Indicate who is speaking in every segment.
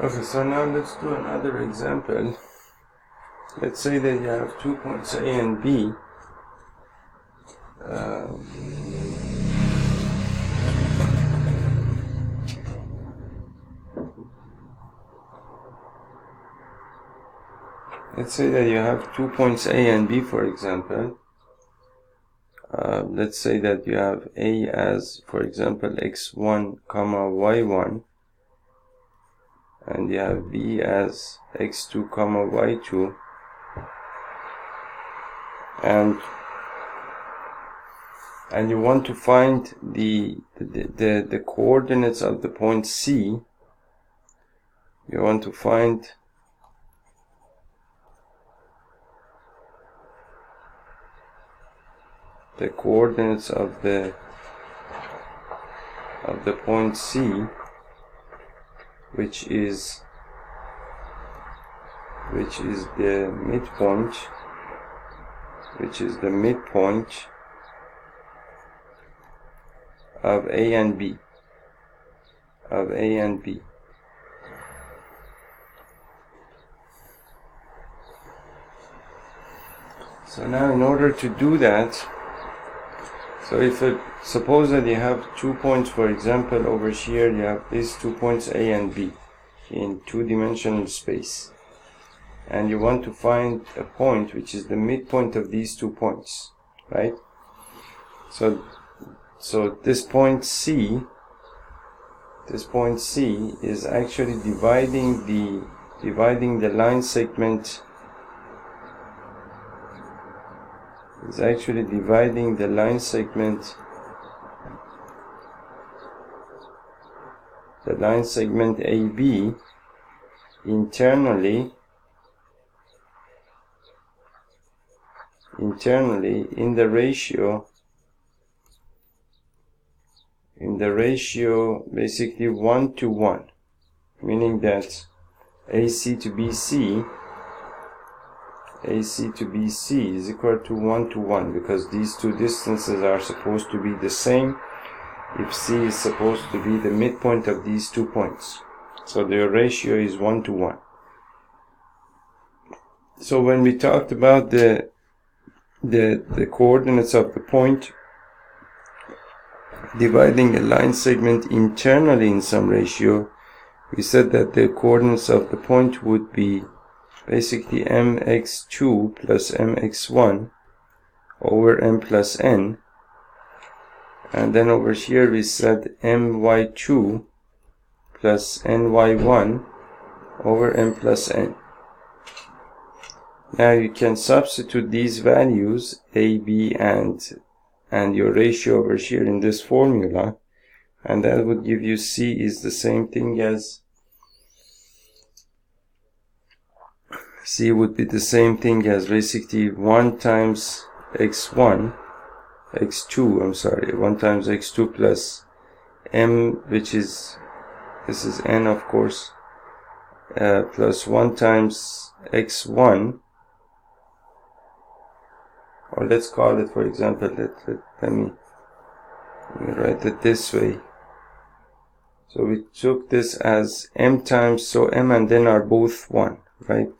Speaker 1: Okay, so now let's do another example. Let's say that you have 2 points A and B. Let's say that you have 2 points A and B, for example. Let's say that you have A as, for example, x1, y1, and you have B as x2, y2, and you want to find the coordinates of the point C. You want to find the coordinates of the point C, which is the midpoint, of A and B, So now, in order to do that, so suppose that you have 2 points, for example, over here you have these 2 points A and B in two-dimensional space, and you want to find a point which is the midpoint of these 2 points, right? So this point C is actually dividing the line segment. The line segment AB internally in the ratio basically 1 to 1, meaning that AC to BC is equal to 1 to 1, because these two distances are supposed to be the same if C is supposed to be the midpoint of these 2 points. So their ratio is 1 to 1. So when we talked about the coordinates of the point dividing a line segment internally in some ratio, we said that the coordinates of the point would be basically mx2 plus mx1 over m plus n, and then over here we said my2 plus ny1 over m plus n. Now you can substitute these values, a, b, and your ratio over here in this formula, and that would give you C is the same thing as basically 1 times x2 plus m, which is, this is n of course, plus 1 times x1, or let's call it, for example, let me write it this way. So we took this as m times, so m and n are both 1, right?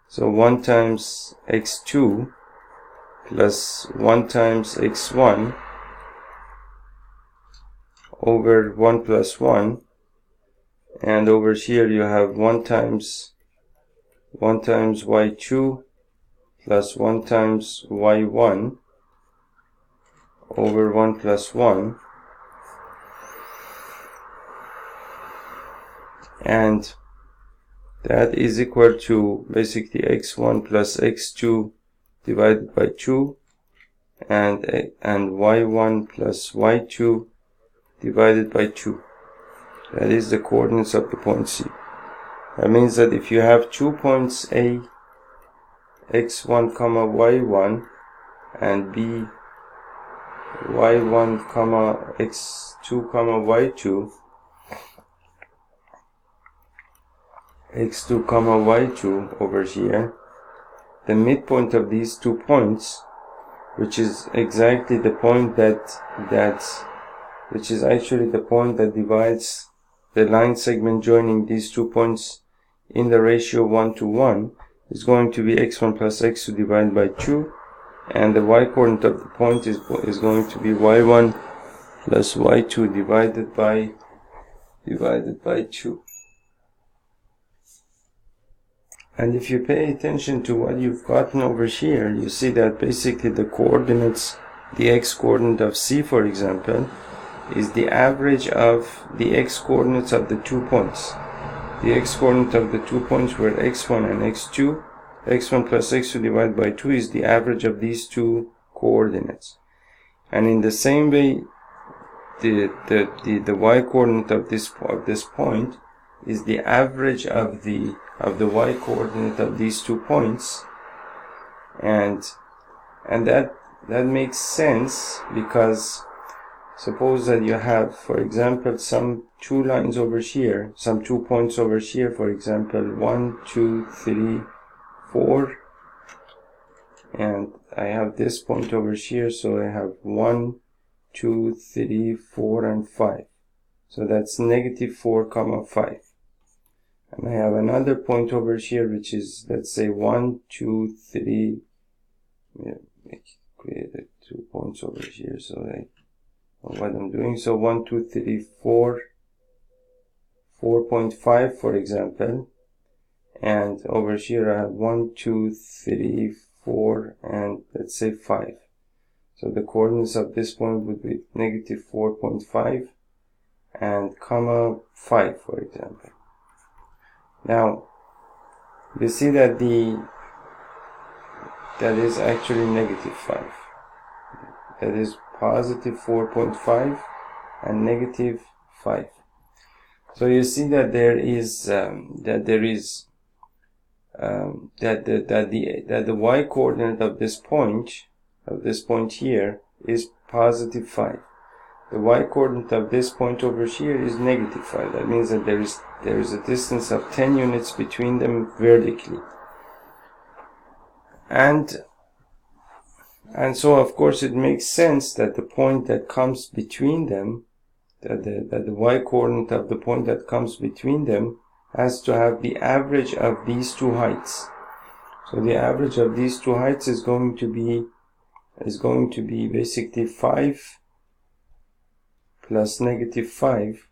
Speaker 1: So 1 times x2 plus 1 times x1 over 1 plus 1, and over here you have 1 times y2 plus 1 times y1 over 1 plus 1, and that is equal to basically x1 plus x2 divided by 2, and y1 plus y2 divided by 2. That is the coordinates of the point C. That means that if you have 2 points A, x1, y1, and B, y1, x2, y2, x2, y2 over here, the midpoint of these 2 points, which is exactly the point which is actually the point that divides the line segment joining these 2 points in the ratio 1 to 1 is going to be x1 plus x2 divided by 2, and the y coordinate of the point is going to be y1 plus y2 divided by 2. And if you pay attention to what you've gotten over here, you see that basically the coordinates, the x coordinate of C, for example, is the average of the x coordinates of the 2 points. The x coordinate of the 2 points were x1 and x2. x1 plus x2 divided by 2 is the average of these 2 coordinates. And in the same way, the y coordinate of this point is the average of the y coordinate of these 2 points, and that makes sense, because suppose that you have, for example, some 2 lines over here, some 2 points over here, for example 1, 2, 3, 4, and I have this point over here, so I have 1, 2, 3, 4, and 5. So that's negative 4, 5. And I have another point over here, which is, let's say, 1, 2, 3. Create 2 points over here, so I know what I'm doing. So 1, 2, 3, 4, 4.5, for example. And over here I have 1, 2, 3, 4, and let's say 5. So the coordinates of this point would be negative 4.5 and comma 5, for example. Now, you see that that is actually negative 5. That is positive 4.5 and negative 5. So you see that there is that the y coordinate of this point here is positive 5. The y coordinate of this point over here is negative 5. That means that there is a distance of 10 units between them vertically. And so of course it makes sense that the point that comes between them, that the y coordinate of the point that comes between them has to have the average of these 2 heights. So the average of these 2 heights is going to be basically 5 plus negative 5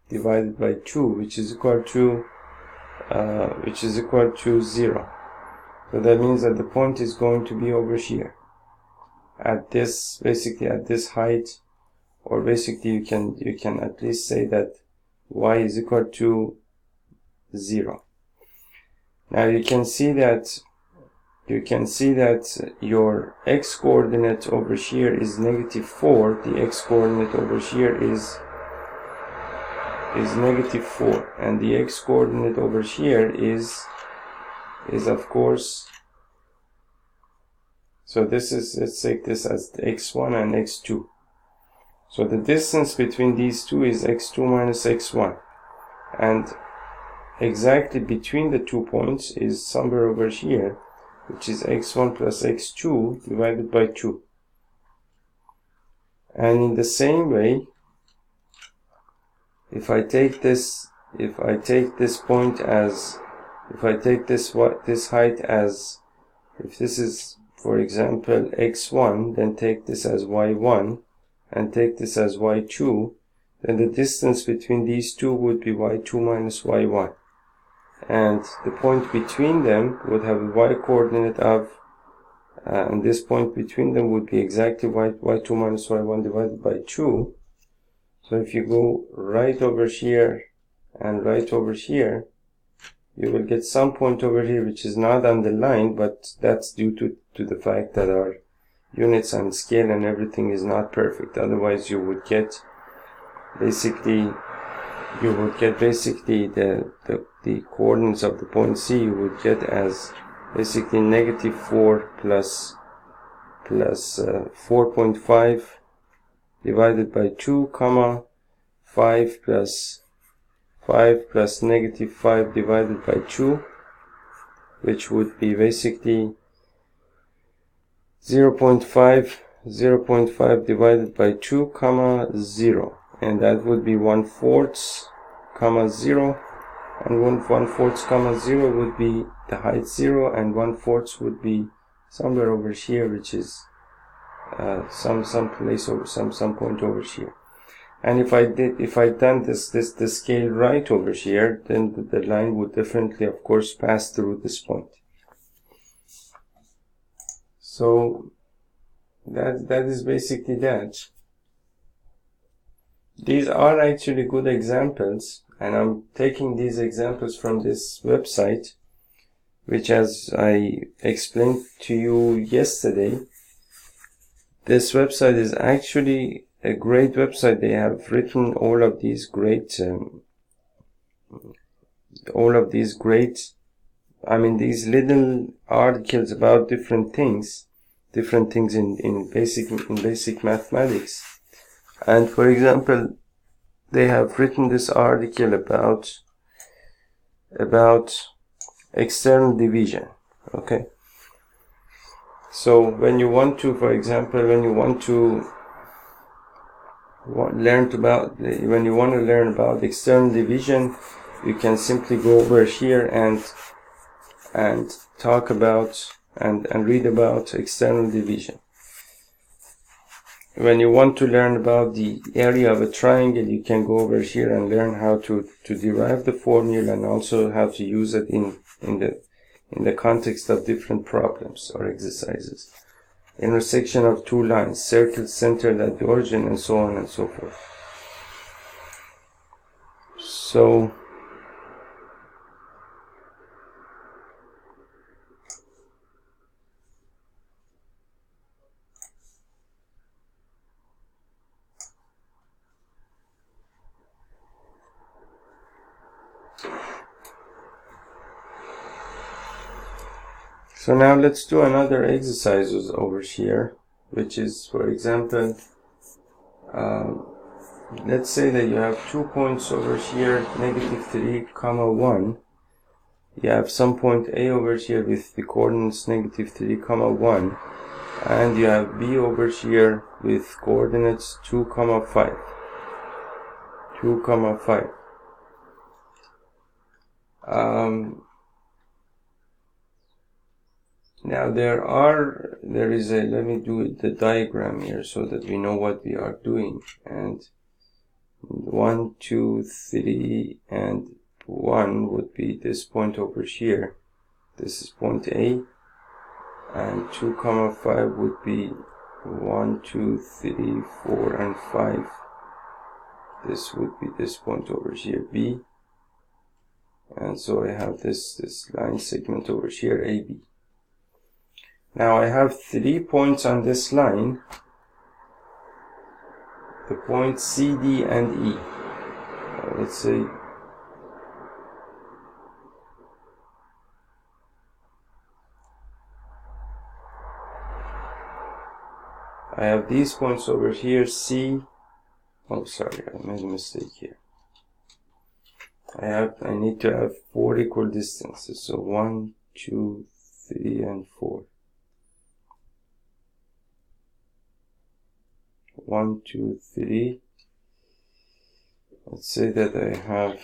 Speaker 1: divided by 2, which is equal to 0. So that means that the point is going to be over here at this height, or basically you can at least say that y is equal to 0. Now you can see that your x coordinate over here is negative 4. The x coordinate over here is negative 4, and the x coordinate over here is of course, so this is, let's take this as x1 and x2. So the distance between these two is x2 minus x1, and exactly between the 2 points is somewhere over here, which is x1 plus x2 divided by 2. And in the same way, if I take this point as, if I take this height as, if this is, for example, x1, then take this as y1, and take this as y2, then the distance between these two would be y2 minus y1. And the point between them would have a y coordinate of, and this point between them would be exactly y2 minus y1 divided by 2. So if you go right over here and right over here, you will get some point over here which is not on the line, but that's due to the fact that our units and scale and everything is not perfect. Otherwise you would get basically the coordinates of the point C you would get as basically negative 4 plus 4.5 divided by 2, comma 5 plus negative 5 divided by 2, which would be basically 0.5 divided by 2, comma 0, and that would be 1/4, comma 0, and 1/4 comma 0 would be the height 0, and 1/4 would be somewhere over here, which is some place over some point over here. And if I'd done the scale right over here, then the line would definitely, of course, pass through this point. So that is basically that. These are actually good examples, and I'm taking these examples from this website, which, as I explained to you yesterday, this website is actually a great website. They have written all of these great, these little articles about different things in basic mathematics. And for example, they have written this article about external division. Okay. So when you want to, for example, when you want to learn about external division, you can simply go over here and talk about and read about external division. When you want to learn about the area of a triangle, you can go over here and learn how to derive the formula, and also how to use it in the context of different problems or exercises. Intersection of two lines, circles centered at the origin, and so on and so forth. So now let's do another exercises over here, which is, for example, let's say that you have 2 points over here, -3, 1. You have some point A over here with the coordinates -3, 1, and you have B over here with coordinates 2, 5. 2, 5. Now there is a, let me do the diagram here so that we know what we are doing. And 1, 2, 3, and 1 would be this point over here. This is point A, and 2, 5 would be 1, 2, 3, 4, and 5. This would be this point over here, B. And so I have this line segment over here, AB. Now I have 3 points on this line, the points C, D, and E. Let's say I have these points over here, C. Oh, sorry, I made a mistake here. I need to have 4 equal distances. So 1, 2, 3, and 4. 1, 2, 3. Let's say that I have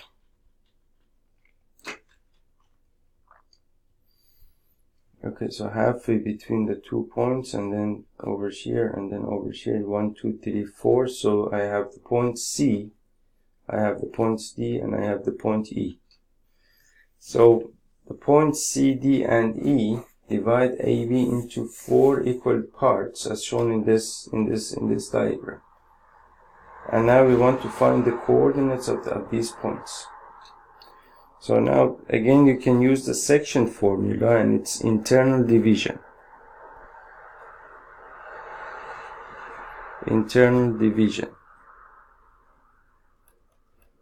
Speaker 1: so halfway between the 2 points, and then over here, and then over here, 1, 2, 3, 4. So I have the point C, I have the points D, and I have the point E. So the points C, D, and E divide AB into 4 equal parts, as shown in this diagram. And now we want to find the coordinates of these points. So now again you can use the section formula, and it's internal division. Internal division.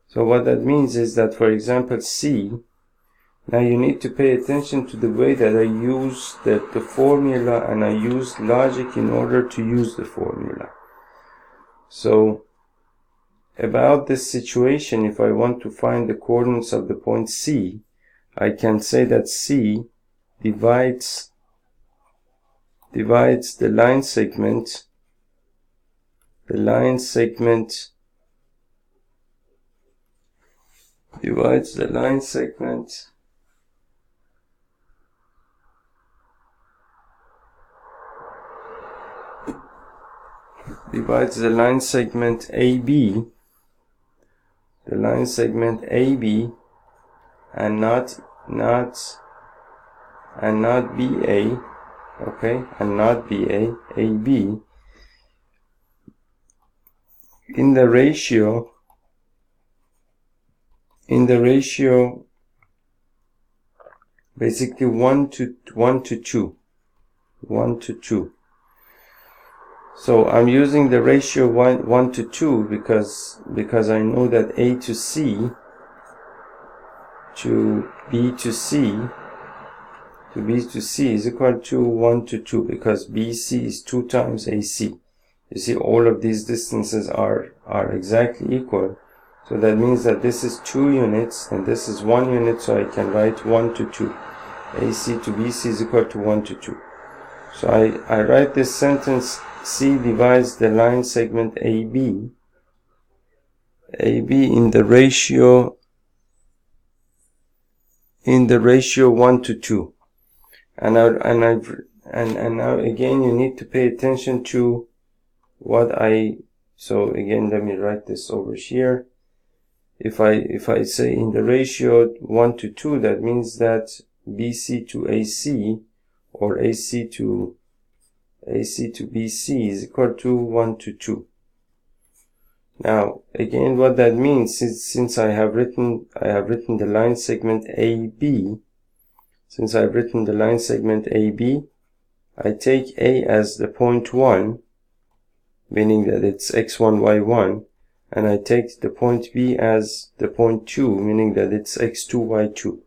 Speaker 1: So what that means is that, for example, C, now you need to pay attention to the way that I use the formula, and I use logic in order to use the formula. So about this situation, if I want to find the coordinates of the point C, I can say that C divides the line segment divides the line segment AB, the line segment AB, and not BA, okay, and not BA, AB, in the ratio basically 1 to 2. So I'm using the ratio 1 to 2 because I know that A to C to B to C is equal to 1 to 2, because BC is 2 times AC. You see, all of these distances are exactly equal. So that means that this is 2 units and this is 1 unit, so I can write 1 to 2. AC to BC is equal to 1 to 2. So I write this sentence: C divides the line segment AB in the ratio 1 to 2. And now again, you need to pay attention to what so again, let me write this over here. If I say in the ratio 1 to 2, that means that BC to AC, or AC to BC, is equal to 1 to 2. Now again, what that means is, since I have written the line segment AB, I take A as the point 1, meaning that it's x1, y1, and I take the point B as the point 2, meaning that it's x2, y2.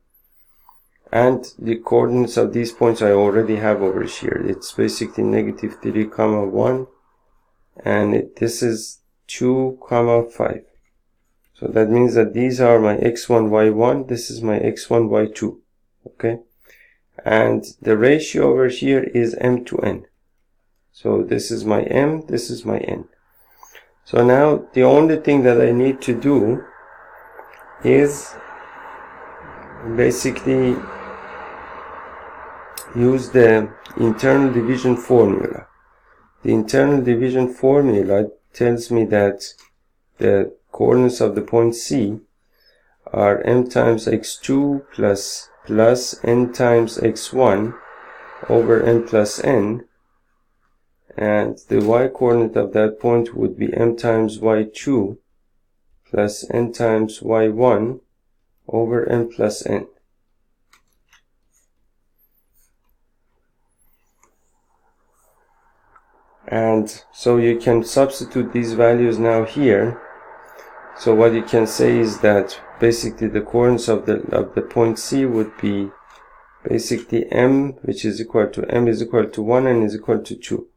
Speaker 1: And the coordinates of these points I already have over here. It's basically negative 3, 1, and this is 2, 5. So that means that these are my x1, y1, this is my x1, y2, okay? And the ratio over here is m to n. So this is my m, this is my n. So now the only thing that I need to do is basically use the internal division formula. The internal division formula tells me that the coordinates of the point C are m times x2 plus n times x1 over n plus n, and the y coordinate of that point would be m times y2 plus n times y1 over n plus n. And so you can substitute these values now here. So what you can say is that basically the coordinates of the point C would be basically m, which is equal to 1 and is equal to 2.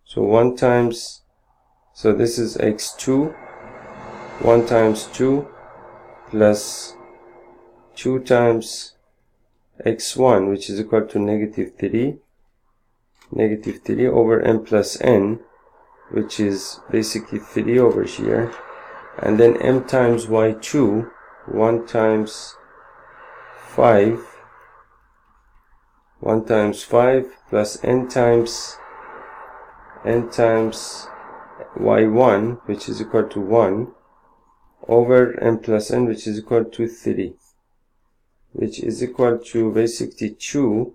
Speaker 1: So 1 times, so this is x2, 1 times 2 plus 2 times x1, which is equal to negative 3 over n plus n, which is basically 3 over here, and then m times y2, 1 times 5 plus n times y1, which is equal to 1 over n plus n, which is equal to 3, which is equal to basically 2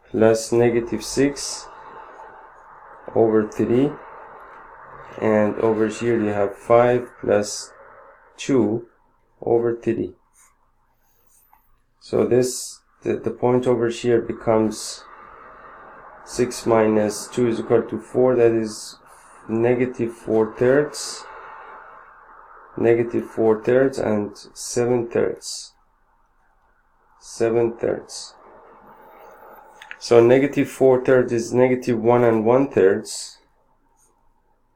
Speaker 1: plus negative 6 over 3, and over here you have 5 plus 2 over 3. So this, the point over here becomes 6 minus 2 is equal to 4, that is negative 4 thirds, and 7 thirds. So negative 4 thirds is negative 1 and 1 thirds.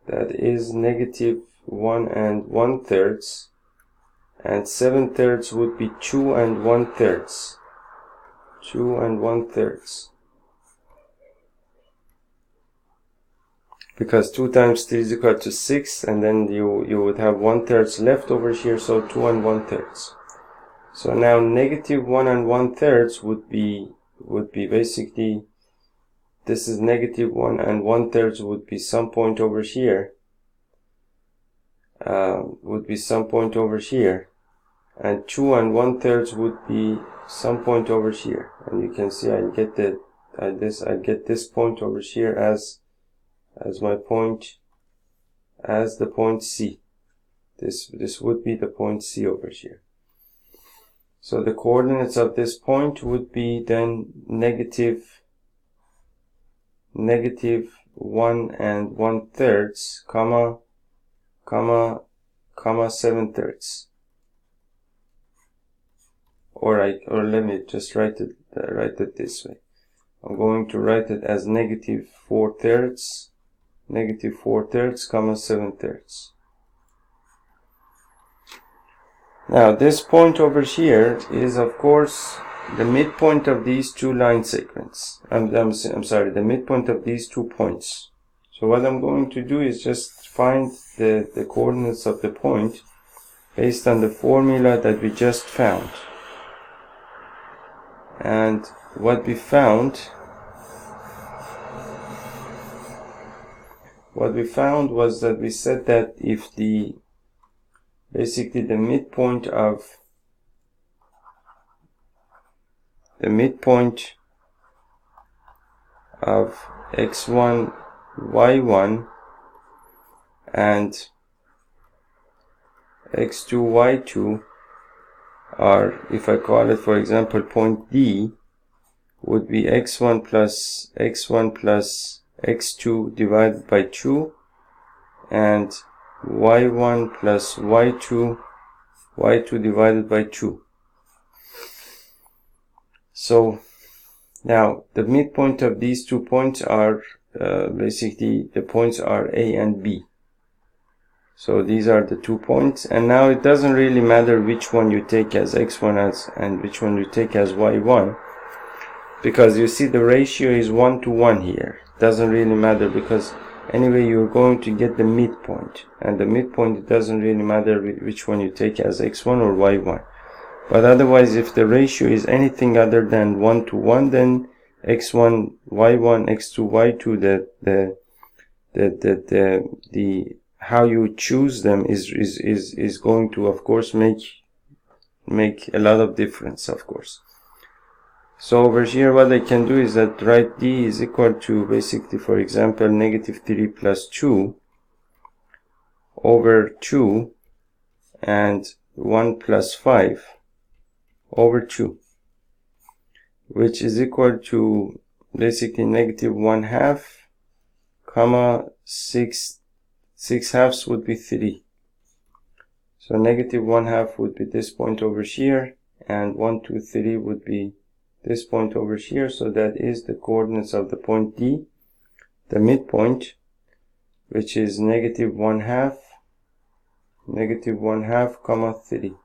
Speaker 1: That is negative 1 and 1 thirds. And 7 thirds would be 2 and 1 thirds. 2 and 1 thirds. because 2 times 3 is equal to 6, and then you would have 1/3 left over here, so 2 and 1/3. So now negative 1 and 1/3 would be basically, this is negative 1 and 1/3 would be some point over here, and 2 and 1/3 would be some point over here, and you can see I'll get this point over here as my point, as the point C. This would be the point C over here. So the coordinates of this point would be then negative 1 and 1/3, comma 7/3. Or let me just write it this way. I'm going to write it as negative 4/3, comma 7/3. Now this point over here is of course the midpoint of these two line segments. I'm sorry, the midpoint of these 2 points. So what I'm going to do is just find the coordinates of the point based on the formula that we just found. And what we found was that we said that if basically the midpoint of x1, y1 and x2, y2 are, if I call it for example point D, would be x1 plus x2 divided by 2, and y1 plus y2 divided by 2. So now the midpoint of these 2 points are basically the points are A and B. So these are the 2 points, and now it doesn't really matter which one you take as x1 and which one you take as y1, because you see the ratio is 1 to 1 here. Doesn't really matter, because anyway you're going to get the midpoint, and the midpoint, it doesn't really matter which one you take as x1 or y1. But otherwise, if the ratio is anything other than 1 to 1, then x1, y1, x2, y2, the how you choose them is going to, of course, make a lot of difference, of course. So over here, what I can do is that write D is equal to basically, for example, negative 3 plus 2 over 2 and 1 plus 5 over 2, which is equal to basically negative 1/2, comma 6/2 would be 3. So negative 1/2 would be this point over here, and 1, 2, 3 would be this point over here. So that is the coordinates of the point D, the midpoint, which is negative 1/2, comma 3.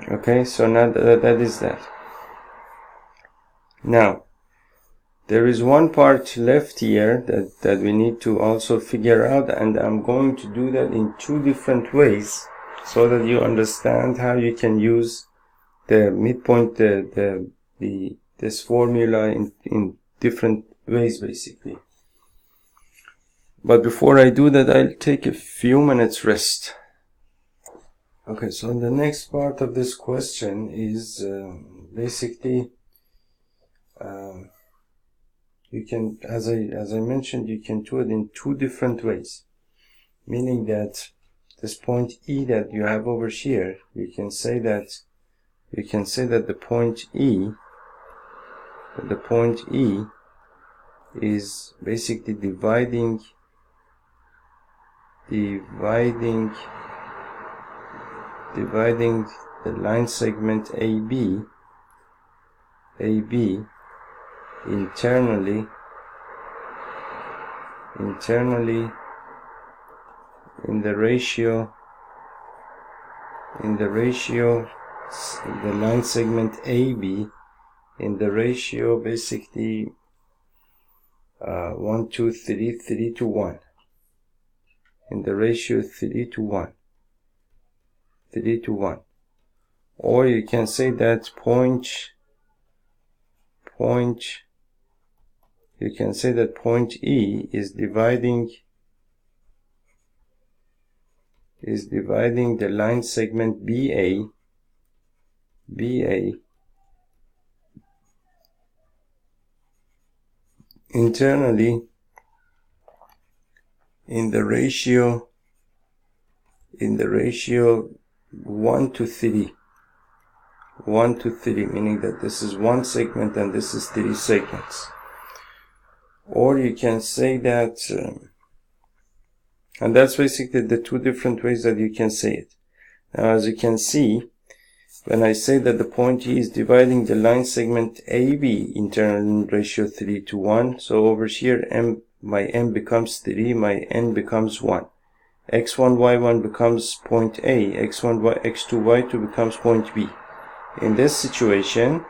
Speaker 1: Okay, so now that is that. Now there is one part left here that we need to also figure out, and I'm going to do that in 2 different ways so that you understand how you can use the midpoint, this formula in different ways basically. But before I do that, I'll take a few minutes rest. Okay, so the next part of this question is basically you can, as I mentioned, you can do it in 2 different ways, meaning that this point E that you have over here, you can say that the point E is basically dividing the line segment AB internally in the ratio the line segment AB in the ratio basically 1, 2, 3, 3 to 1. In the ratio 3 to 1. 3 to 1. Or you can say that you can say that point E is dividing the line segment BA internally in the ratio 1 to 3. 1 to 3, meaning that this is one segment and this is 3 segments. Or you can say that, and that's basically the two different ways that you can say it. Now, as you can see, when I say that the point E is dividing the line segment AB internal ratio 3 to 1, so over here my M becomes 3, my N becomes 1. X1, Y1 becomes point A, X1, X2, Y2 becomes point B. In this situation,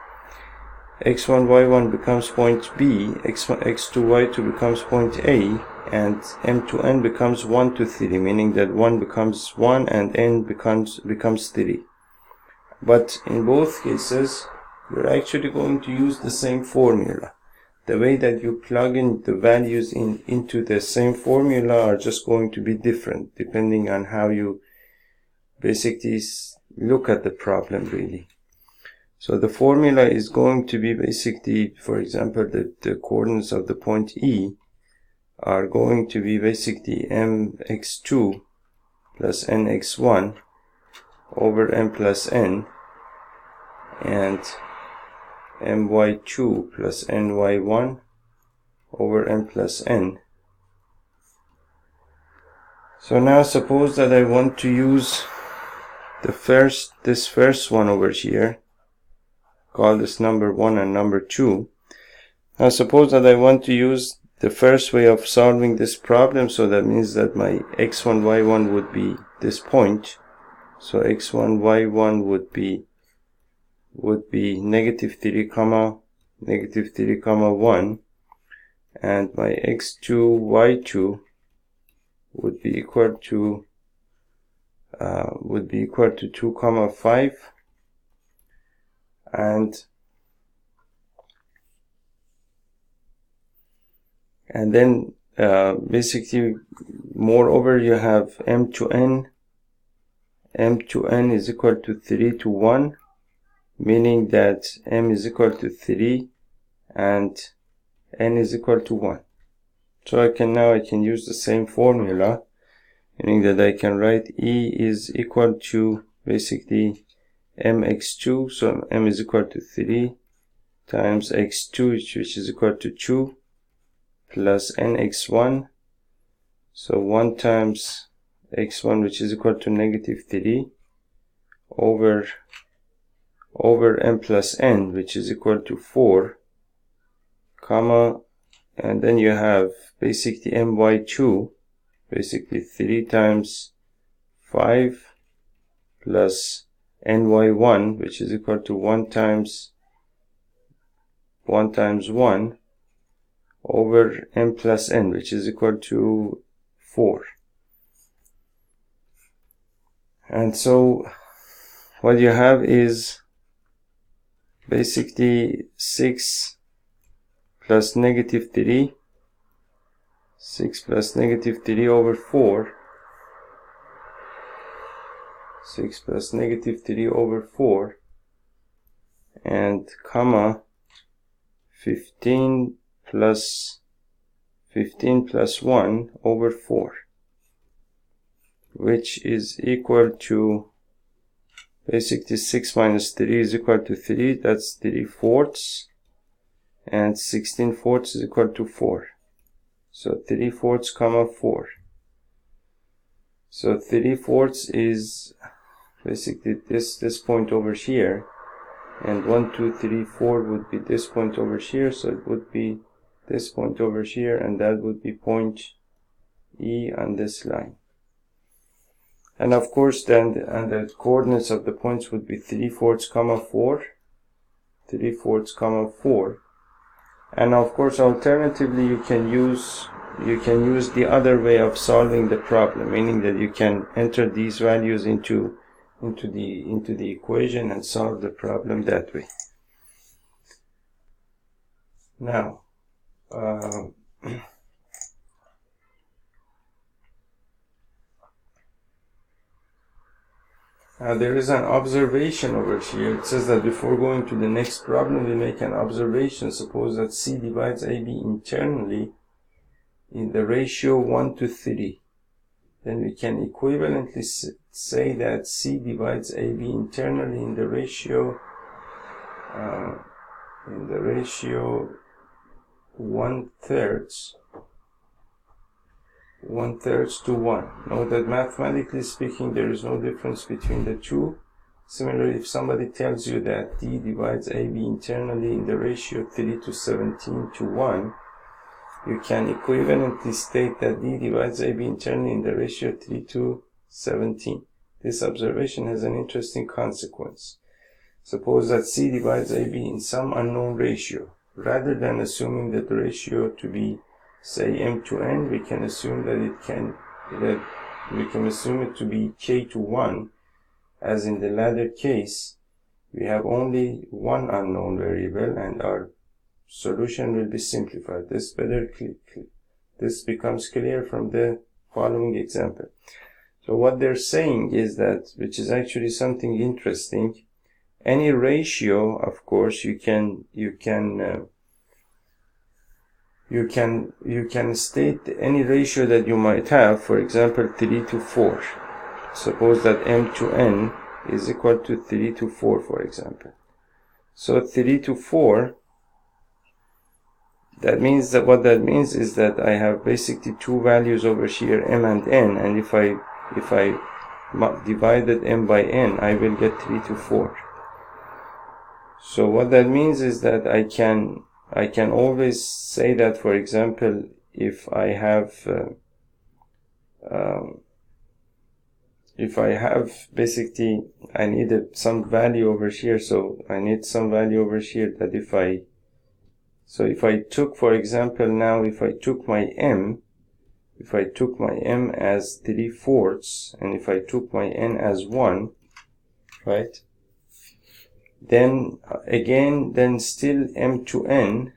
Speaker 1: X1, Y1 becomes point B, X1, X2, Y2 becomes point A, and M to N becomes 1 to 3, meaning that 1 becomes 1 and N becomes 3. But in both cases, you're actually going to use the same formula. The way that you plug in the values into the same formula are just going to be different, depending on how you basically look at the problem, really. So the formula is going to be basically, for example, the coordinates of the point E are going to be basically mx2 plus nx1 over m plus n, and my2 plus ny1 over m plus n. So now suppose that I want to use this first one over here, call this number 1 and number 2. Now suppose that I want to use the first way of solving this problem, so that means that my x1, y1 would be this point. So x1, y1 would be negative 3 comma 1, and my x2, y2 would be equal to 2 comma 5, and then basically, moreover, you have m to n is equal to 3 to 1, meaning that m is equal to 3 and n is equal to 1. So I can use the same formula, meaning that I can write E is equal to basically mx2, so m is equal to 3 times x2, which is equal to 2, plus nx1, so 1 times x1, which is equal to negative 3, over m plus n, which is equal to 4, comma, and then you have basically my2, basically 3 times 5 plus ny1, which is equal to 1 times 1 over m plus n, which is equal to 4. And so what you have is basically 6 plus negative 3, 6 plus negative 3 over 4, 6 plus negative 3 over 4, and comma 15 plus 1 over 4, which is equal to basically 6 minus 3 is equal to 3, that's 3/4, and 16/4 is equal to 4. So 3/4 comma 4. So 3/4 is basically this point over here, and 1, 2, 3, 4 would be this point over here, so it would be this point over here, and that would be point E on this line. And of course then the coordinates of the points would be 3/4 comma 4, 3/4 comma 4, And of course, alternatively, you can use the other way of solving the problem, meaning that you can enter these values into the equation and solve the problem that way. Now, there is an observation over here. It says that before going to the next problem, we make an observation. Suppose that C divides AB internally in the ratio 1 to 3. Then we can equivalently say that C divides AB internally in the ratio 1/3 to 1. Note that mathematically speaking, there is no difference between the two. Similarly, if somebody tells you that D divides AB internally in the ratio 3 to 17 to 1, you can equivalently state that D divides AB internally in the ratio 3 to 17. This observation has an interesting consequence. Suppose that C divides AB in some unknown ratio. Rather than assuming that the ratio to be, say, m to n, we can assume that we can assume it to be k to 1, as in the latter case, we have only one unknown variable and our solution will be simplified. This becomes clear from the following example. So what they're saying is that, which is actually something interesting, any ratio, of course, you can state any ratio that you might have, for example 3 to 4. Suppose that m to n is equal to 3 to 4, for example. So 3 to 4, that means that what that means is that I have basically two values over here, m and n, and if I divided m by n, I will get 3 to 4. So what that means is that I can always say that, for example, if I have basically, I need some value over here, so I need some value over here that if I took, for example, now if I took my m as 3/4 and if I took my n as 1, right? Then again, then still m to n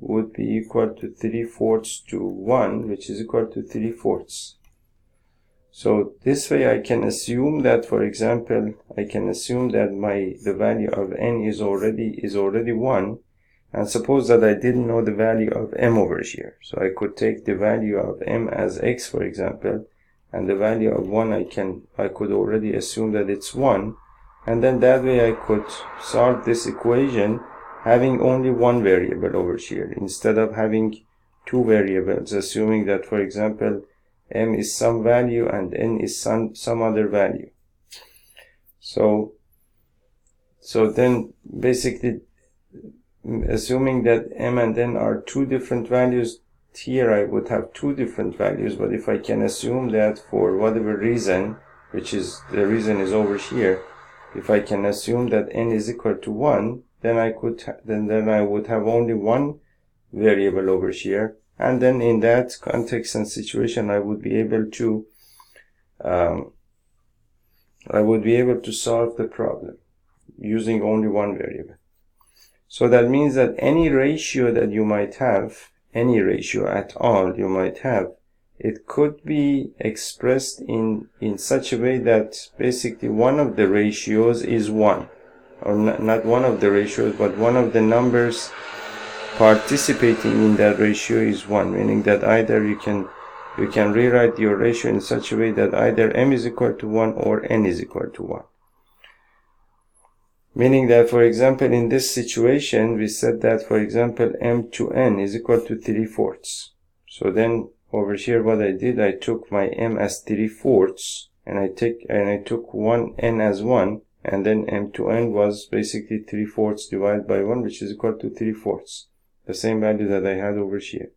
Speaker 1: would be equal to 3/4 to 1, which is equal to 3/4. So this way I can assume that, for example, I can assume that the value of n is already 1, and suppose that I didn't know the value of m over here. So I could take the value of m as x, for example, and the value of 1 I could already assume that it's 1. And then that way I could solve this equation having only one variable over here instead of having two variables, assuming that, for example, m is some value and n is some other value. So then basically, assuming that m and n are two different values, here I would have two different values. But if I can assume that for whatever reason, which is the reason is over here, if I can assume that n is equal to 1, then I would have only one variable over here, and then in that context and situation I would be able to solve the problem using only one variable. So that means that any ratio that you might have, any ratio at all you might have, it could be expressed in such a way that basically one of the ratios is 1, or not one of the ratios, but one of the numbers participating in that ratio is 1, meaning that either you can rewrite your ratio in such a way that either m is equal to 1 or n is equal to 1. Meaning that, for example, in this situation, we said that, for example, m to n is equal to 3/4. So then over here, what I did, I took my m as 3/4, and I took n as 1, and then m to n was basically 3/4 divided by 1, which is equal to 3/4, the same value that I had over here.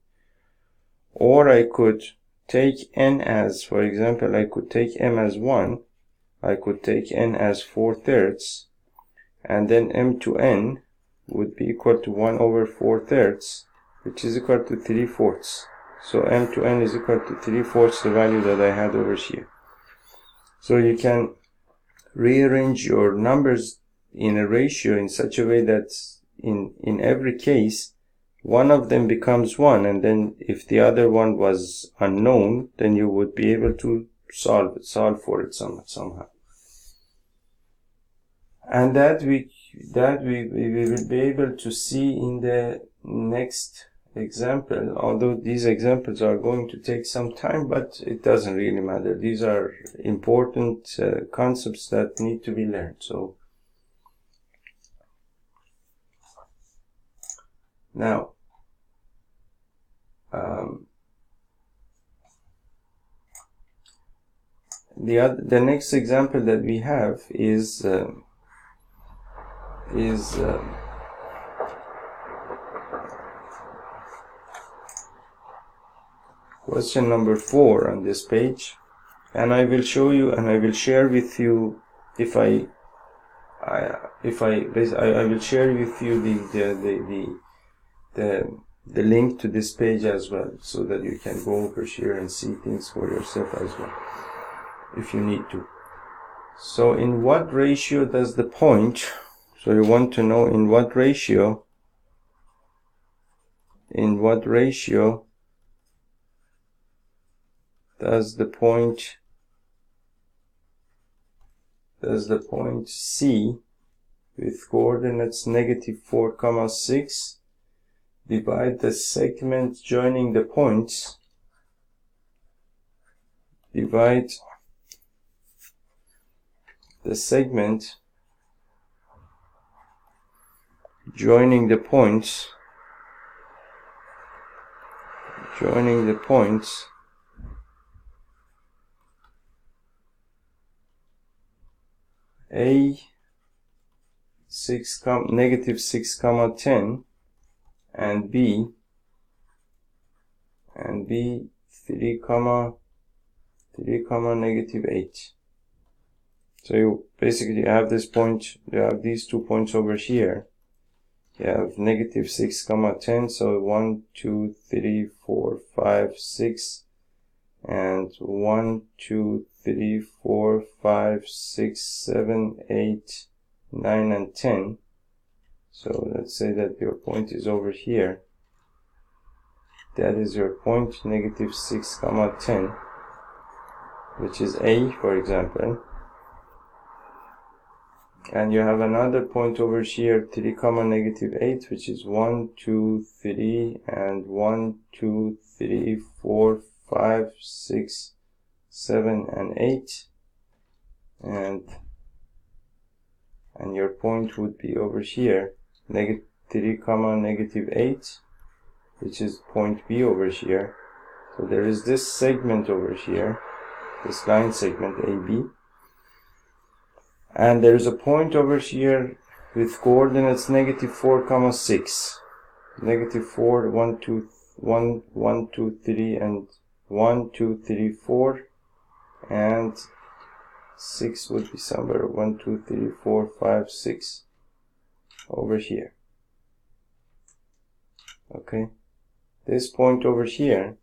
Speaker 1: Or I could take n as, for example, I could take m as 1, I could take n as 4/3, and then m to n would be equal to 1 over 4/3, which is equal to 3/4. So m to n is equal to 3/4 the value that I had over here. So you can rearrange your numbers in a ratio in such a way that in every case one of them becomes 1, and then if the other one was unknown, then you would be able to solve for it somehow. And that we will be able to see in the next example, although these examples are going to take some time, but it doesn't really matter. These are important concepts that need to be learned. So now the next example that we have is question number 4 on this page, and I will show you and I will share with you I will share with you the link to this page as well, so that you can go over here and see things for yourself as well if you need to. So in what ratio does the point, so you want to know in what ratio does the point C with coordinates -4, 6 divide the segment joining the points, divide the segment joining the points A -6, 10 and B 3, -8. So you basically have this point, you have these 2 points over here. You have -6, 10, so 1, 2, 3, 4, 5, 6, and 1, 2, 3, 4, 5, 6, 7, 8, 9, and 10. So let's say that your point is over here. That is your point, -6, 10, which is A, for example. And you have another point over here, 3, -8, which is 1, 2, 3, and 1, 2, 3, 4, 5, 6, 7, and 8. And your point would be over here, 3, -8, which is point B over here. So there is this segment over here, this line segment AB. And there is a point over here with coordinates -4, 6. -4, 1, 2, 1, 1, 2, 3, and 1, 2, 3, 4. And 6 would be somewhere 1, 2, 3, 4, 5, 6 over here. Okay. This point over here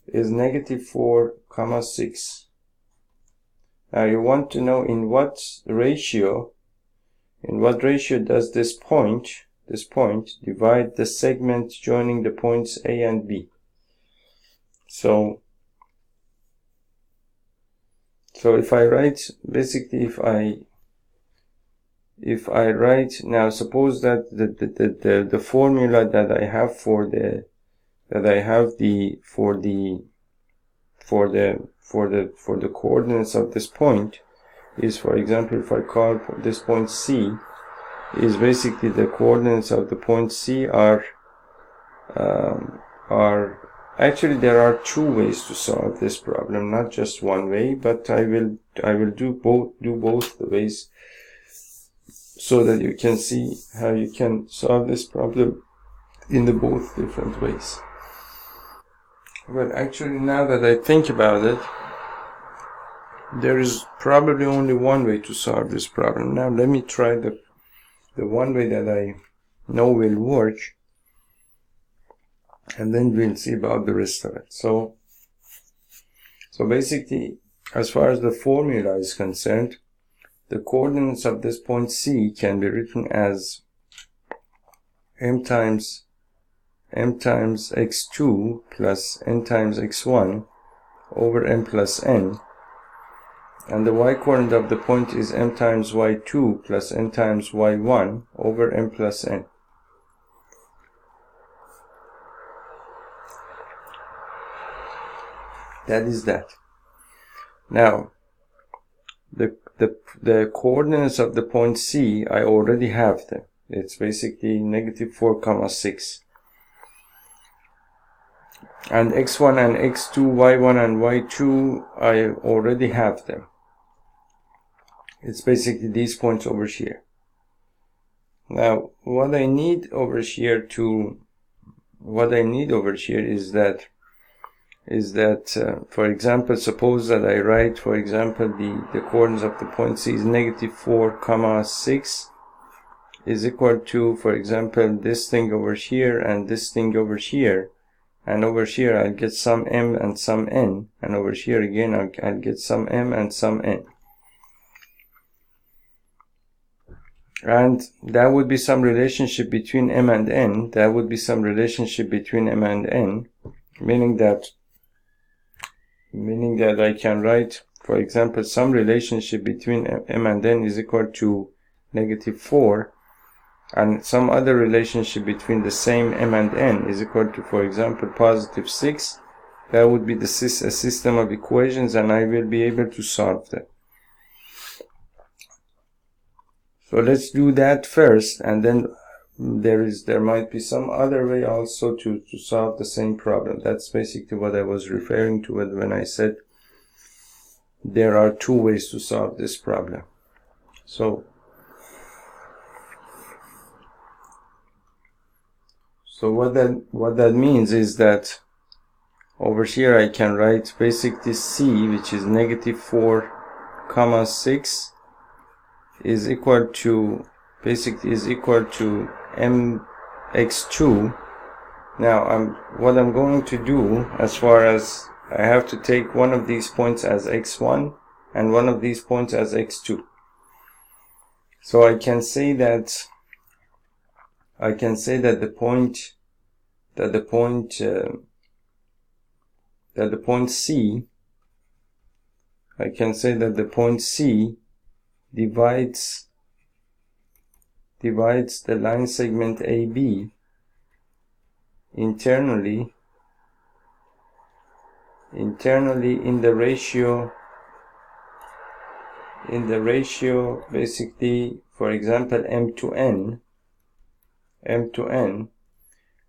Speaker 1: is -4, 6. Now you want to know in what ratio does this point divide the segment joining the points A and B. So if I write, basically if I write now, suppose that the formula that I have for the coordinates of this point is, for example, if I call this point C, is basically the coordinates of the point C are actually there are 2 ways to solve this problem, not just one way, but I will do both the ways, so that you can see how you can solve this problem in the both different ways. But actually, now that I think about it, there is probably only one way to solve this problem. Now let me try the one way that will work, and then we'll see about the rest of it. So basically, as far as the formula is concerned, the coordinates of this point C can be written as m times x2 plus n times x1 over m plus n, and the y coordinate of the point is m times y2 plus n times y1 over m plus n. That is that. Now, the coordinates of the point C, I already have them. It's basically -4, 6. And x1 and x2, y1 and y2, I already have them. It's basically these points over here. Now, what I need over here is that for example, suppose that I write, for example, the coordinates of the point C is -4, 6 is equal to, for example, this thing over here and this thing over here, and over here I'll get some m and some n, and over here again I'll get some m and some n. And that would be some relationship between m and n. That would be some relationship between m and n, meaning that I can write, for example, some relationship between m and n is equal to -4, and some other relationship between the same m and n is equal to, for example, +6. That would be a system of equations, and I will be able to solve them. So let's do that first, and then there might be some other way also to solve the same problem. That's basically what I was referring to when I said there are two ways to solve this problem. So what that means is that over here I can write basically C, which is -4, 6 is equal to mx2. Now what I'm going to do, as far as I have to take one of these points as x1 and one of these points as x2. So I can say that the point C, I can say that the point C divides the line segment AB internally in the ratio basically, for example, m to n,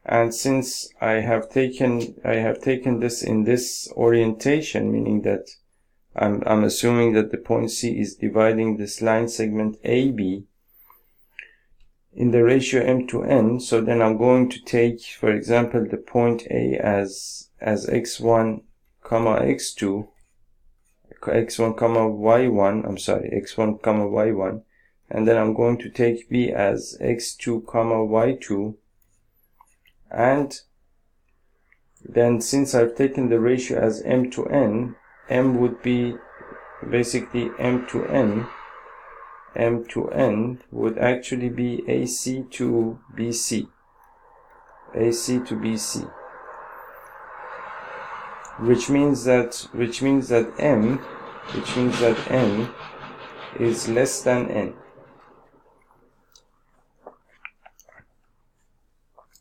Speaker 1: and since I have taken this in this orientation, meaning that I'm assuming that the point C is dividing this line segment AB in the ratio m to n, so then I'm going to take, for example, the point A as x1, x2, x1, y1, x1, y1, and then I'm going to take B as x2, y2, and then since I've taken the ratio as m to n, m would be basically m to n would actually be AC to BC, which means that n is less than n,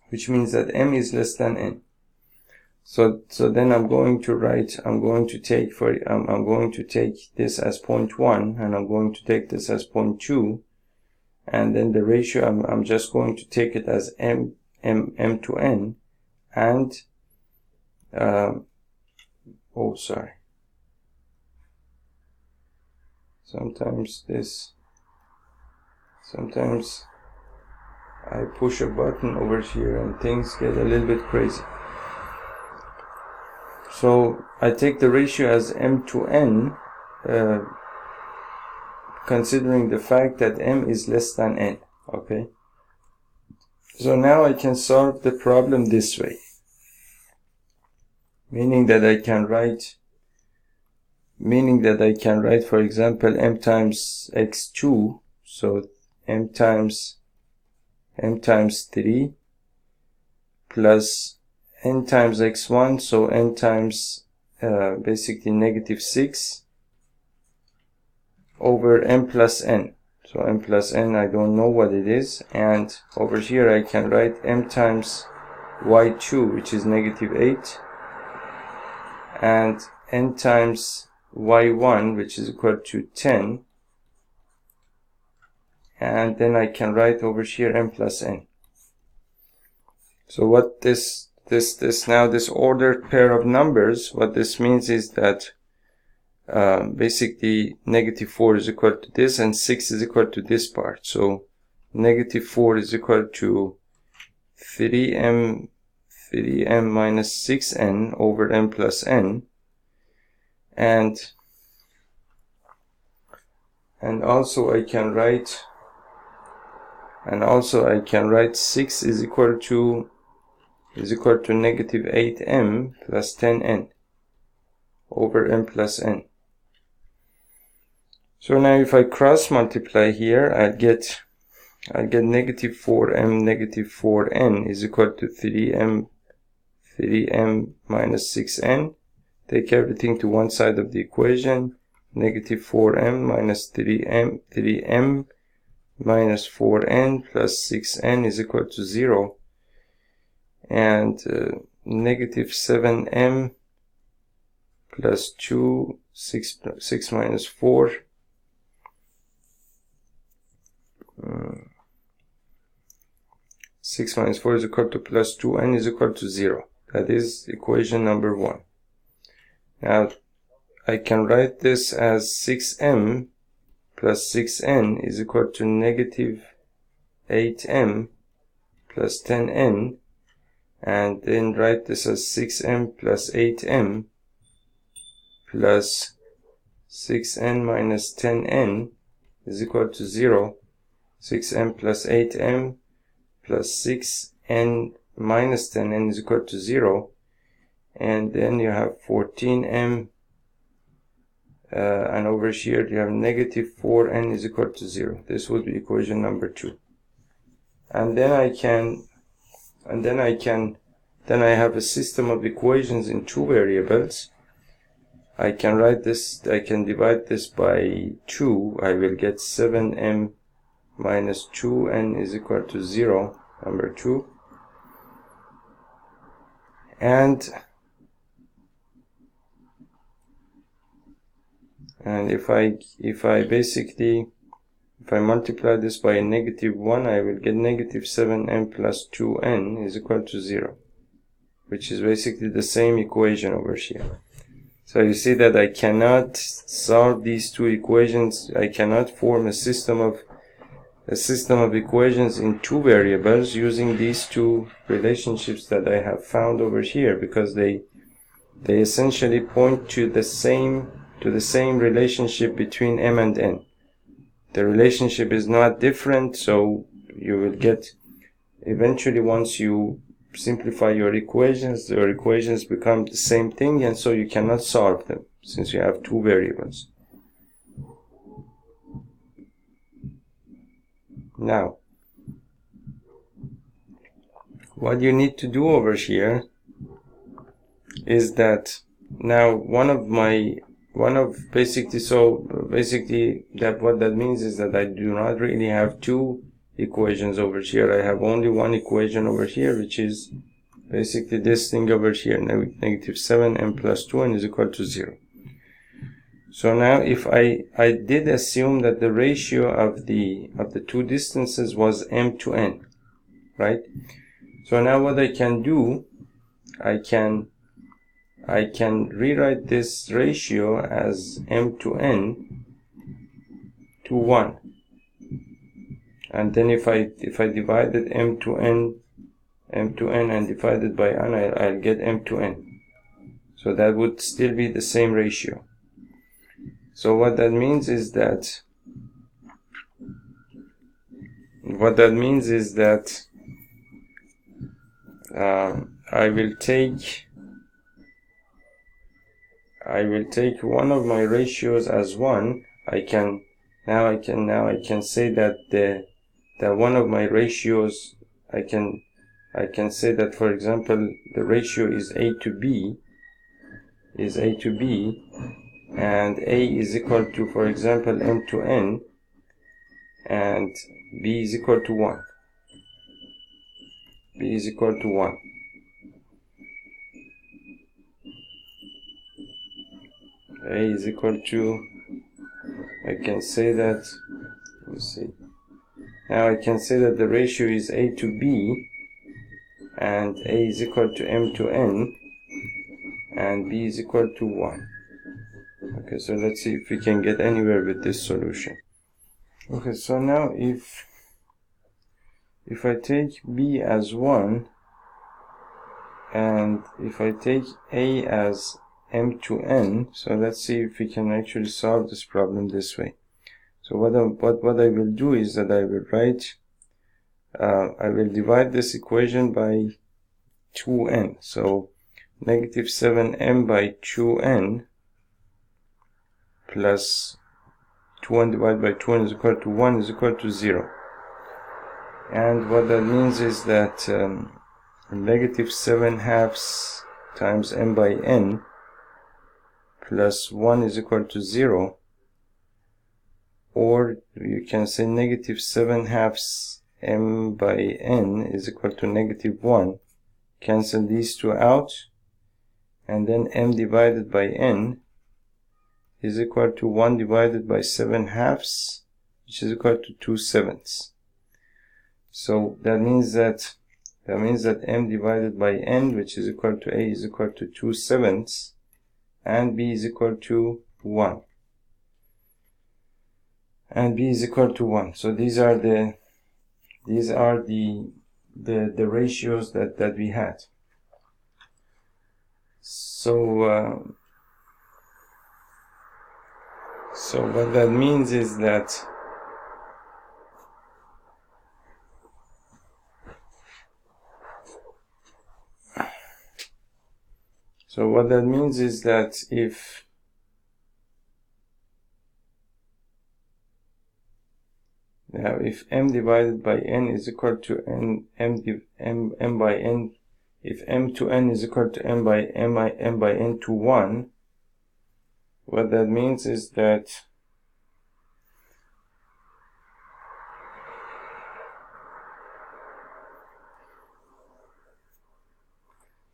Speaker 1: which means that m is less than n. So then I'm going to take this as 0.1, and I'm going to take this as 0.2, and then the ratio I'm just going to take it as m to n, and sometimes I push a button over here and things get a little bit crazy. So I take the ratio as m to n, considering the fact that m is less than n, okay? So now I can solve the problem this way, meaning that I can write, for example, m times x2, so m times 3 plus n times x1, so n times basically negative 6 over m plus n. So m plus n, I don't know what it is, and over here I can write m times y2, which is negative 8, and n times y1, which is equal to 10, and then I can write over here m plus n. So what this ordered pair of numbers, what this means is that basically negative 4 is equal to this and 6 is equal to this part. So negative 4 is equal to 3m minus 6n over m plus n, and also I can write 6 is equal to negative 8m plus 10n over m plus n. So now if I cross multiply here, I'll get negative 4m negative 4n is equal to 3m minus 6n. Take everything to one side of the equation. Negative 4m minus 3m minus 4n plus 6n is equal to 0. And negative 7m plus 2, 6 minus 4. 6 minus 4 is equal to plus 2n is equal to 0. That is equation number 1. Now I can write this as 6m plus 6n is equal to negative 8m plus 10n, and then write this as 6m plus 8m plus 6n minus 10n is equal to 0. 6m plus 8m plus 6n minus 10n is equal to 0. And then you have 14m, and over here you have negative 4n is equal to 0. This would be equation number 2. And then I have a system of equations in two variables. I can write this, I can divide this by 2. I will get 7m minus 2n is equal to 0, number 2. And if I multiply this by a negative 1, I will get negative 7m plus 2n is equal to 0, which is basically the same equation over here. So you see that I cannot solve these two equations. I cannot form a system of equations in two variables using these two relationships that I have found over here, because they essentially point to the same relationship between m and n. The relationship is not different, so you will get eventually, once you simplify your equations become the same thing, and so you cannot solve them since you have two variables. Now, what you need to do over here is that now what that means is that I do not really have two equations over here. I have only one equation over here, which is basically this thing over here, negative 7m plus 2n is equal to 0. So now if I did assume that the ratio of the two distances was m to n, right? So now what I can do, I can rewrite this ratio as m to n to 1. And then if I divided m to n and divided by n, I'll get m to n. So that would still be the same ratio. So what that means is that I will take one of my ratios as 1. I can say that one of my ratios, I can say that, for example, the ratio is A to B, and A is equal to, for example, M to N, and B is equal to 1. B is equal to 1. A is equal to, I can say that, let me see. Now I can say that the ratio is A to B, and A is equal to M to N, and B is equal to 1. Okay, so let's see if we can get anywhere with this solution. Okay, so now if I take B as 1, and if I take A as M to N, so let's see if we can actually solve this problem this way. So what I will do is that I will write, I will divide this equation by 2n. So negative 7m by 2n plus 2n divided by 2n is equal to 1 is equal to 0. And what that means is that negative 7/2 times m by n plus 1 is equal to 0, or you can say negative 7/2 m by n is equal to negative 1. Cancel these two out, and then m divided by n is equal to 1 divided by 7/2, which is equal to 2/7. So that means that m divided by n, which is equal to a, is equal to 2/7, and b is equal to 1. And b is equal to 1. So these are the ratios that we had. So what that means is that if m divided by n is equal to m by n, if m to n is equal to m by n to 1, what that means is that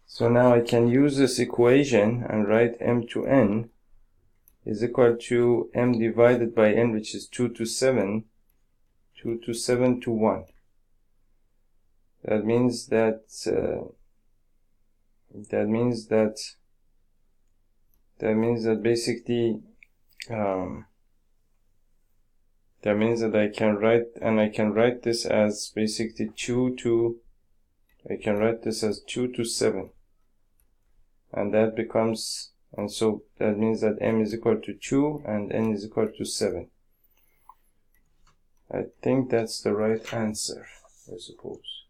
Speaker 1: so now I can use this equation and write m to n is equal to m divided by n, which is 2 to 7 to 1. That means that basically that means that I can write this as basically 2 to 7, and that becomes, and so that means that m is equal to 2 and n is equal to 7. I think that's the right answer, I suppose.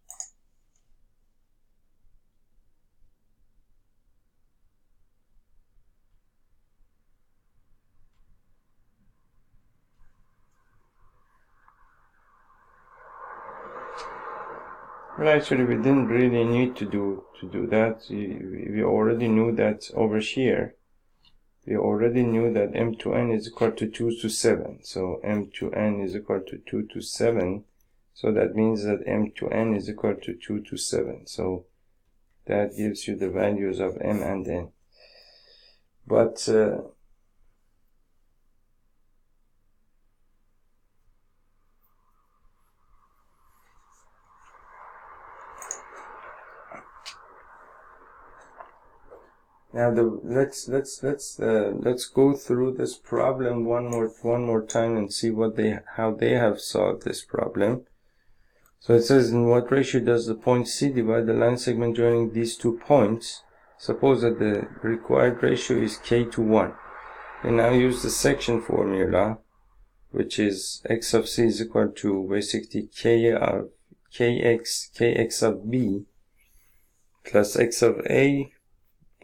Speaker 1: Well, actually, we didn't really need to do that. We already knew that over here. We already knew that m to n is equal to 2 to 7. So m to n is equal to 2 to 7. So that means that m to n is equal to 2 to 7. So that gives you the values of m and n. But now let's go through this problem one more time and see how they have solved this problem. So it says, in what ratio does the point C divide the line segment joining these 2 points? Suppose that the required ratio is k to 1. And now use the section formula, which is x of C is equal to basically k of kx of b plus x of a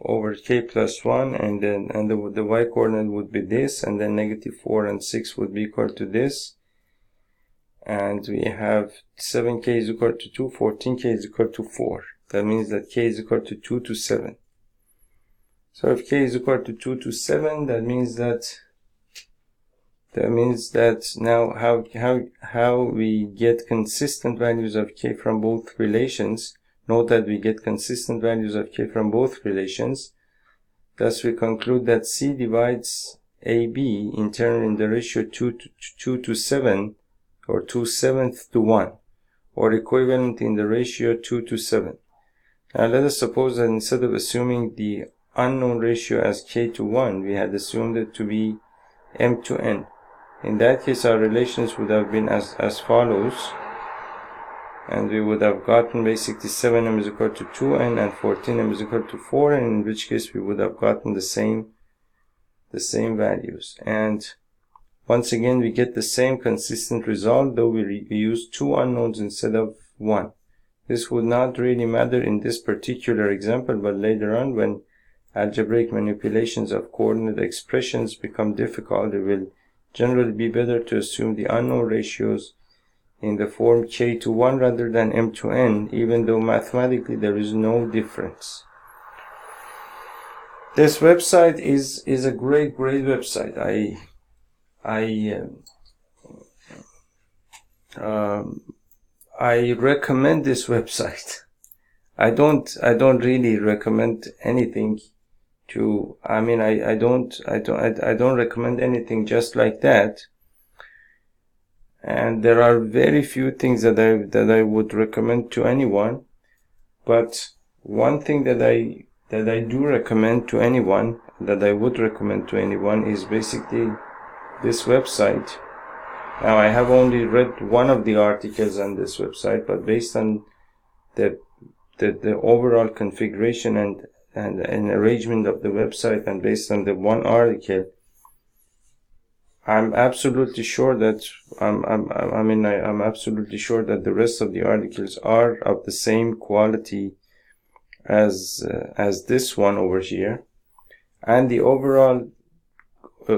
Speaker 1: over k plus 1, and then the y coordinate would be this, and then negative 4 and 6 would be equal to this, and we have 7k is equal to 2, 14k is equal to 4. That means that k is equal to 2 to 7. So if k is equal to 2 to 7, that means that now how we get consistent values of k from both relations. Note that we get consistent values of k from both relations. Thus we conclude that C divides AB in turn in the ratio 2 to 7, or 2/7 to 1, or equivalent in the ratio 2 to 7. Now let us suppose that instead of assuming the unknown ratio as k to 1, we had assumed it to be m to n. In that case, our relations would have been as follows, and we would have gotten basically 7m is equal to 2n and 14m is equal to 4, and in which case we would have gotten the same values. And once again, we get the same consistent result, though we use 2 unknowns instead of 1. This would not really matter in this particular example, but later on, when algebraic manipulations of coordinate expressions become difficult, it will generally be better to assume the unknown ratios in the form k to 1 rather than m to n, even though mathematically there is no difference. This website is a great website. I recommend this website. I don't really recommend anything to, I don't recommend anything just like that. And there are very few things that I would recommend to anyone. But one thing that I do recommend to anyone, that I would recommend to anyone, is basically this website. Now, I have only read one of the articles on this website, but based on the overall configuration and arrangement of the website, and based on the one article, I'm absolutely sure that I'm absolutely sure that the rest of the articles are of the same quality as this one over here, and the overall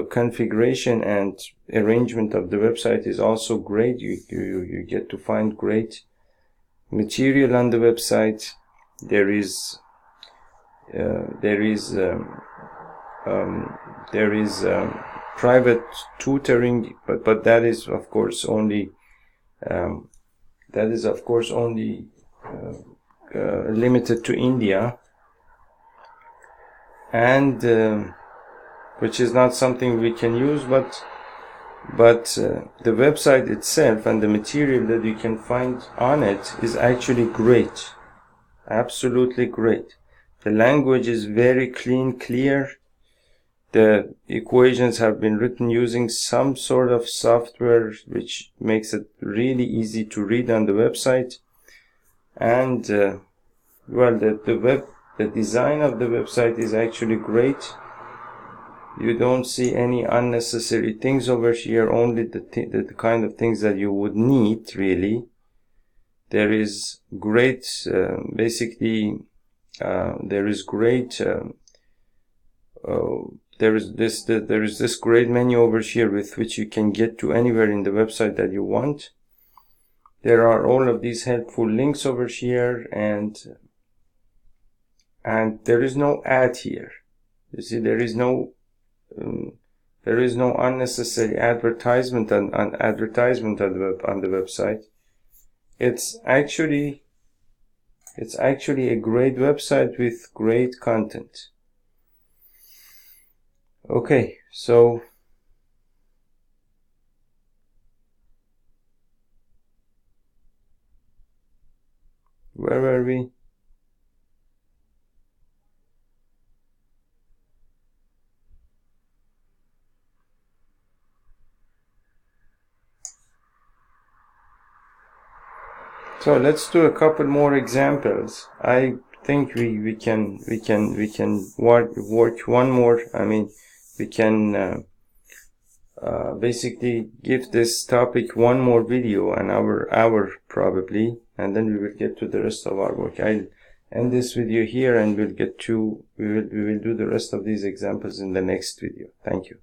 Speaker 1: configuration and arrangement of the website is also great. You get to find great material on the website. There is private tutoring, but that is of course only limited to India, and which is not something we can use, but the website itself and the material that you can find on it is actually great, absolutely great. The language is very clear. The equations have been written using some sort of software which makes it really easy to read on the website. And well, the design of the website is actually great. You don't see any unnecessary things over here, only the kind of things that you would need really. There is great there is this great menu over here with which you can get to anywhere in the website that you want. There are all of these helpful links over here, and there is no ad here. You see, there is no unnecessary advertisement on the website. It's actually a great website with great content. Okay, so where were we? So let's do a couple more examples. I think we can work one more. We can basically give this topic one more video, an hour probably, and then we will get to the rest of our work. I'll end this video here, and we will do the rest of these examples in the next video. Thank you.